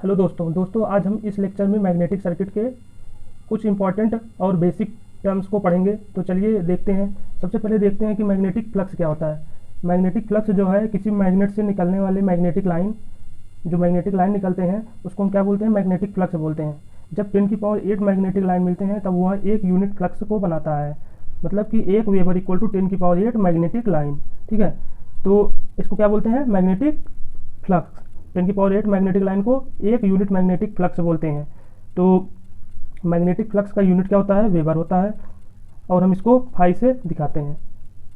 Hello दोस्तों आज हम इस लेक्चर में मैग्नेटिक सर्किट के कुछ इंपॉर्टेंट और बेसिक टर्म्स को पढ़ेंगे। तो चलिए देखते हैं। सबसे पहले देखते हैं कि मैग्नेटिक फ्लक्स क्या होता है। मैग्नेटिक फ्लक्स जो है किसी मैग्नेट से निकलने वाले मैग्नेटिक लाइन निकलते हैं उसको हम क्या बोलते हैं, मैग्नेटिक फ्लक्स बोलते हैं। जब 10 की पावर 8 मैग्नेटिक लाइन मिलते हैं तब वह एक यूनिट फ्लक्स को बनाता है, मतलब कि 1 वेबर इक्वल टू 10 की पावर 8 मैग्नेटिक लाइन। ठीक है, तो इसको क्या बोलते हैं, मैग्नेटिक फ्लक्स। 10 की पावर 8 मैग्नेटिक लाइन को एक यूनिट मैग्नेटिक फ्लक्स बोलते हैं। तो मैग्नेटिक फ्लक्स का यूनिट क्या होता है, वेबर होता है, और हम इसको फाई से दिखाते हैं।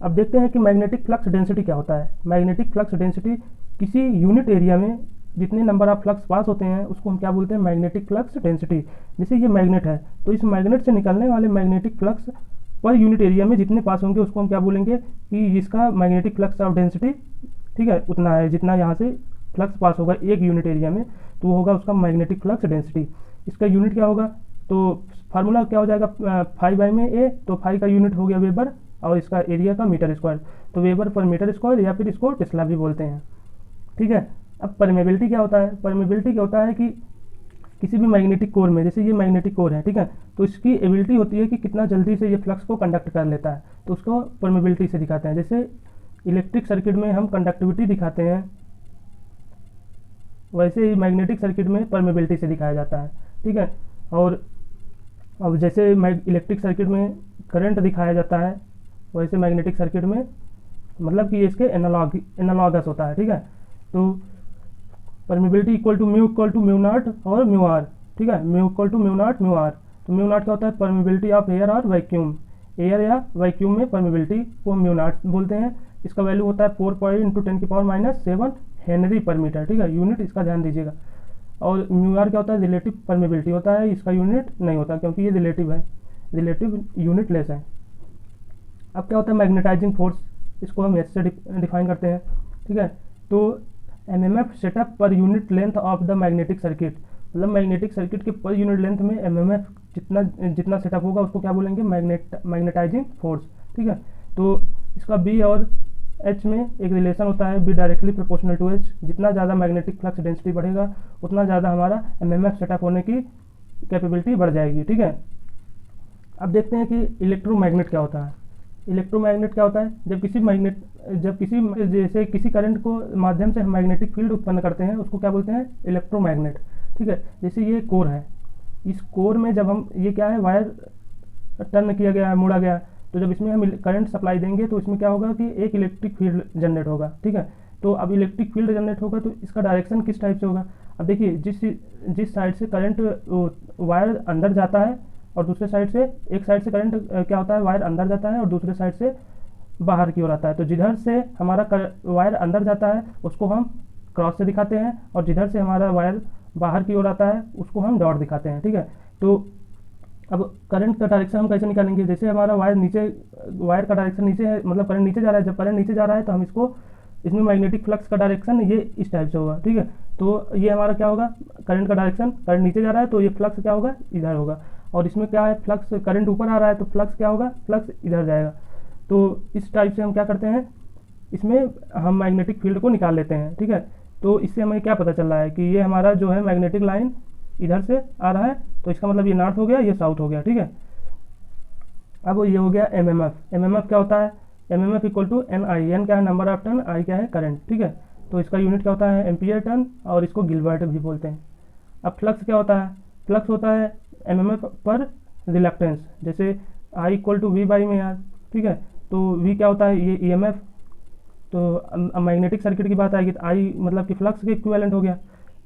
अब देखते हैं कि मैग्नेटिक फ्लक्स डेंसिटी क्या होता है। मैग्नेटिक फ्लक्स डेंसिटी किसी यूनिट एरिया में जितने नंबर ऑफ फ्लक्स पास होते हैं उसको हम क्या बोलते हैं, मैग्नेटिक फ्लक्स डेंसिटी। जैसे ये मैग्नेट है तो इस मैग्नेट से निकलने वाले magnetic flux per unit area में जितने पास होंगे उसको हम क्या बोलेंगे कि इसका मैग्नेटिक फ्लक्स ऑफ डेंसिटी, ठीक है, उतना है जितना यहाँ से फ्लक्स पास होगा एक यूनिट एरिया में, तो वो होगा उसका मैग्नेटिक फ्लक्स डेंसिटी। इसका यूनिट क्या होगा, तो फार्मूला क्या हो जाएगा, फाई बाई में ए, तो फाई का यूनिट हो गया वेबर और इसका एरिया का मीटर स्क्वायर, तो वेबर पर मीटर स्क्वायर या फिर इसको टेस्ला भी बोलते हैं। ठीक है, अब परमेबिलिटी क्या होता है। परमेबिलिटी क्या होता है कि किसी भी मैग्नेटिक कोर में, जैसे ये मैग्नेटिक कोर है, ठीक है, तो इसकी एबिलिटी होती है कि कितना जल्दी से ये फ्लक्स को कंडक्ट कर लेता है, तो उसको परमेबिलिटी से दिखाते हैं। जैसे इलेक्ट्रिक सर्किट में हम कंडक्टिविटी दिखाते हैं, वैसे ही मैग्नेटिक सर्किट में परमेबिलिटी से दिखाया जाता है। ठीक है, और अब जैसे इलेक्ट्रिक सर्किट में करंट दिखाया जाता है वैसे मैग्नेटिक सर्किट में मतलब कि इसके एनालॉगस होता है। ठीक है, तो permeability equal to mu naught और म्यू आर। ठीक है, mu equal to mu naught mu R. तो म्यू नॉट क्या होता है, परमेबिलिटी ऑफ एयर और वैक्यूम। एयर या वैक्यूम में परमेबिलिटी को म्यू नॉट बोलते हैं। इसका वैल्यू होता है 4.10⁻⁷ हेनरी पर मीटर। ठीक है, यूनिट इसका ध्यान दीजिएगा। और म्यू आर क्या होता है, रिलेटिव परमेबिलिटी होता है, इसका यूनिट नहीं होता क्योंकि ये रिलेटिव है, रिलेटिव यूनिट लेस है। अब क्या होता है मैग्नेटाइजिंग फोर्स, इसको हम ऐसे डिफाइन करते हैं। ठीक है, तो MMF setup per unit length of the magnetic circuit, मतलब मैग्नेटिक सर्किट के पर यूनिट लेंथ में एमएमएफ जितना सेटअप होगा उसको क्या बोलेंगे, मैग्नेटाइजिंग फोर्स। ठीक है, तो इसका बी और एच में एक रिलेशन होता है, B directly proportional to H. जितना ज़्यादा मैग्नेटिक फ्लक्स डेंसिटी बढ़ेगा उतना ज़्यादा हमारा एमएमएफ सेटअप होने की कैपेबिलिटी बढ़ जाएगी। ठीक है, अब देखते हैं कि इलेक्ट्रोमैग्नेट क्या होता है। इलेक्ट्रोमैग्नेट क्या होता है, जब किसी करंट को माध्यम से हम मैग्नेटिक फील्ड उत्पन्न करते हैं उसको क्या बोलते हैं, इलेक्ट्रोमैग्नेट। ठीक है, जैसे ये कोर है, इस कोर में जब हम ये क्या है, वायर टर्न किया गया है, मोड़ा गया, तो जब इसमें हम करंट सप्लाई देंगे तो इसमें क्या होगा कि एक इलेक्ट्रिक फील्ड जनरेट होगा। ठीक है, तो अब इलेक्ट्रिक फील्ड जनरेट होगा तो इसका डायरेक्शन किस टाइप से होगा। अब देखिए जिस साइड से करंट वायर अंदर जाता है और दूसरे साइड से, एक साइड से करंट क्या होता है, वायर अंदर जाता है और दूसरे साइड से बाहर की ओर आता है। तो जिधर से हमारा वायर अंदर जाता है उसको हम क्रॉस से दिखाते हैं और जिधर से हमारा वायर बाहर की ओर आता है उसको हम डॉट दिखाते हैं। ठीक है, तो अब करंट का डायरेक्शन हम कैसे निकालेंगे, जैसे हमारा वायर का डायरेक्शन नीचे है, मतलब करंट नीचे जा रहा है, जब करंट नीचे जा रहा है तो इसमें मैग्नेटिक फ्लक्स का डायरेक्शन ये इस टाइप से होगा। ठीक है, तो ये हमारा क्या होगा, करंट का डायरेक्शन, करंट नीचे जा रहा है तो ये फ्लक्स क्या होगा, इधर होगा, और इसमें क्या है, फ्लक्स करंट ऊपर आ रहा है तो फ्लक्स क्या होगा, फ्लक्स इधर जाएगा। तो इस टाइप से हम क्या करते हैं, इसमें हम मैग्नेटिक फील्ड को निकाल लेते हैं। ठीक है, तो इससे हमें क्या पता चल रहा है कि ये हमारा जो है मैग्नेटिक लाइन इधर से आ रहा है, तो इसका मतलब ये नॉर्थ हो गया, ये साउथ हो गया। ठीक है, अब ये हो गया एमएमएफ। एमएमएफ क्या होता है, MMF equal to N I, N क्या है नंबर ऑफ टर्न, आई क्या है करंट। ठीक है, तो इसका यूनिट क्या होता है, एम्पियर टर्न, और इसको गिलबर्ट भी बोलते हैं। अब फ्लक्स क्या होता है, फ्लक्स होता है एमएमएफ पर रिलक्टेंस, जैसे I equal to we by में आर। ठीक है, तो वी क्या होता है, ये ईएमएफ। तो मैग्नेटिक सर्किट की बात आएगी तो आई मतलब कि फ्लक्स के इक्विवेलेंट हो गया,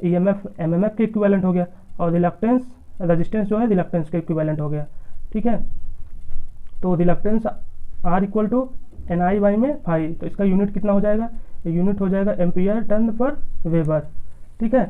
ईएमएफ एमएमएफ के इक्विवेलेंट हो गया, और रिलक्टेंस रेजिस्टेंस जो है रिलक्टेंस के इक्विवेलेंट हो गया। ठीक है, तो reluctance R equal to N I by में फाई, तो इसका यूनिट कितना हो जाएगा, यूनिट हो जाएगा एम्पियर टर्न पर वेबर। ठीक है,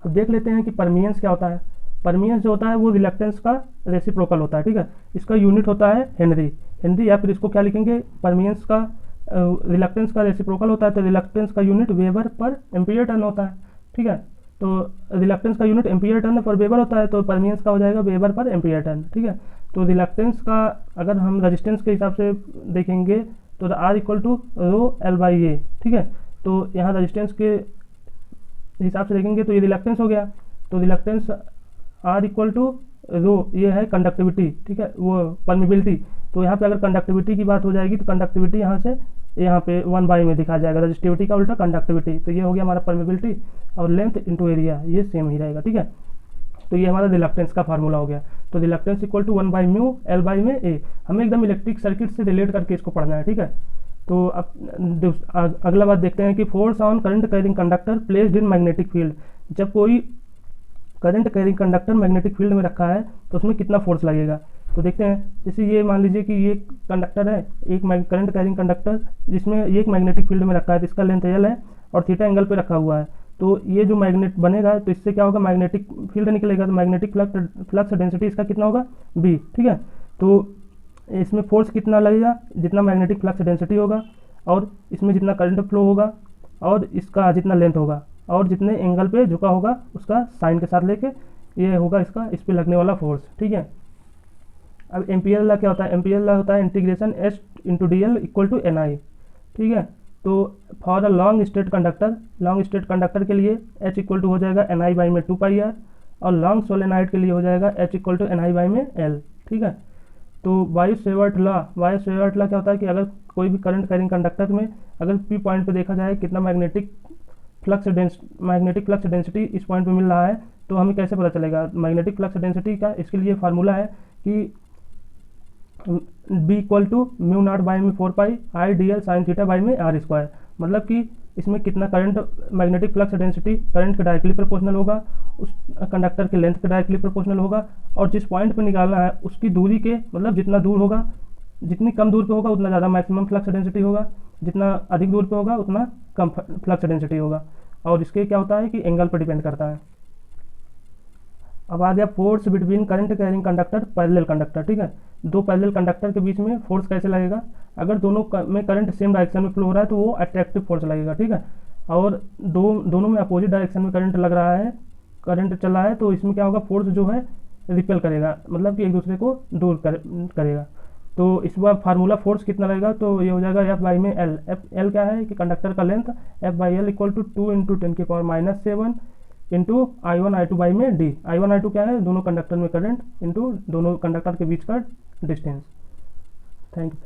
अब देख लेते हैं कि परमियंस क्या होता है। परमियंस जो होता है वो रिलक्टेंस का रेसिप्रोकल होता है। ठीक है, इसका यूनिट होता है हेनरी, या फिर इसको क्या लिखेंगे, परमियंस का रिलक्टेंस का रेसिप्रोकल होता है तो रिलक्टेंस का यूनिट वेबर पर एम्पियर टर्न होता है। ठीक है, तो रिलक्टेंस का यूनिट एम्पियर टर्न पर वेबर होता है तो परमियंस का हो जाएगा वेबर पर एम्पियर टर्न। ठीक है, तो रिलक्टेंस का अगर हम रेजिस्टेंस के हिसाब से देखेंगे तो R equal to rho L by A. ठीक है, तो यहाँ रजिस्टेंस के हिसाब से देखेंगे तो ये रिलक्टेंस हो गया। तो रिलक्टेंस आर इक्वल टू रो, ये है कंडक्टिविटी, ठीक है, वो परमिबिलिटी। तो यहाँ पे अगर कंडक्टिविटी की बात हो जाएगी तो कंडक्टिविटी यहाँ से यहाँ पे 1/, में दिखा जाएगा, रजिस्टिविटी का उल्टा कंडक्टिविटी। तो ये हो गया हमारा परमिबिलिटी, और लेंथ इंटू एरिया ये सेम ही रहेगा, ठीक है। तो ये हमारा रिलक्टेंस का फार्मूला हो गया। तो रिलक्टेंस इक्वल टू 1/μ L में A। हमें एकदम इलेक्ट्रिक सर्किट से रिलेट करके इसको पढ़ना है, ठीक है। तो अब अगला बात देखते हैं कि force on current carrying conductor placed in magnetic field. जब कोई current carrying conductor magnetic field में रखा है तो उसमें कितना फोर्स लगेगा। तो देखते हैं, जैसे ये मान लीजिए कि ये कंडक्टर है, एक करंट कैरिंग कंडक्टर जिसमें एक मैग्नेटिक फील्ड में रखा है, तो इसका लेंथ L है और थीटा एंगल पे रखा हुआ है। तो ये जो मैग्नेट बनेगा तो इससे क्या होगा, मैग्नेटिक फील्ड निकलेगा। तो मैग्नेटिक फ्लक्स डेंसिटी इसका कितना होगा, B, ठीक है। तो इसमें फोर्स कितना लगेगा, जितना मैग्नेटिक फ्लक्स डेंसिटी होगा, और इसमें जितना करंट फ्लो होगा, और इसका जितना लेंथ होगा, और जितने एंगल पे झुका होगा उसका साइन के साथ लेके ये होगा इसका इस पे लगने वाला फोर्स, ठीक है। अब एम्पियर लॉ क्या होता है, एम्पियर लॉ होता है integration S into DL equal to NI, ठीक है। तो for a long straight conductor के लिए H इक्वल टू हो जाएगा NI बाई में 2πr, और लॉन्ग सोलेनाइड के लिए हो जाएगा H equal to NI by में L, ठीक है। तो बायो-सेवर्ट लॉ क्या होता है कि अगर कोई भी करंट कैरिंग कंडक्टर में अगर P पॉइंट पे देखा जाए कितना मैग्नेटिक फ्लक्स डेंसिटी इस पॉइंट पे मिल रहा है, तो हमें कैसे पता चलेगा मैग्नेटिक फ्लक्स डेंसिटी का। इसके लिए फार्मूला है कि B इक्वल टू μ0 बाई में 4π I dl sine theta by में R स्क्वायर। मतलब कि इसमें कितना current magnetic flux density current के डायरेक्टली प्रोपोर्शनल होगा, उस कंडक्टर के लेंथ के डायरेक्टली प्रोपोर्शनल होगा, और जिस पॉइंट पे निकालना है उसकी दूरी के मतलब जितना दूर होगा, जितनी कम दूर पे होगा उतना ज़्यादा मैक्सिमम फ्लक्स डेंसिटी होगा, जितना अधिक दूर पे होगा उतना कम फ्लक्स डेंसिटी होगा। और इसके क्या होता है कि एंगल पर डिपेंड करता है। अब आ गया force between current carrying conductor parallel conductor, ठीक है। दो पैरेलल कंडक्टर के बीच में फोर्स कैसे लगेगा, अगर दोनों में करंट सेम डायरेक्शन में फ्लो हो रहा है तो वो अट्रैक्टिव फोर्स लगेगा, ठीक है। और दोनों में अपोजिट डायरेक्शन में करंट लग रहा है, करंट चल रहा है, तो इसमें क्या होगा, फोर्स जो है रिपेल करेगा, मतलब कि एक दूसरे को दूर करेगा। तो इस बार फार्मूला फोर्स कितना लगेगा, तो ये हो जाएगा F बाई में L। L क्या है कि कंडक्टर का length, F by L equal to 2 × 10⁻⁷ into I1 I2 by में D। I1 I2 क्या है, दोनों कंडक्टर में करंट इंटू दोनों कंडक्टर के बीच का डिस्टेंस। Thank you.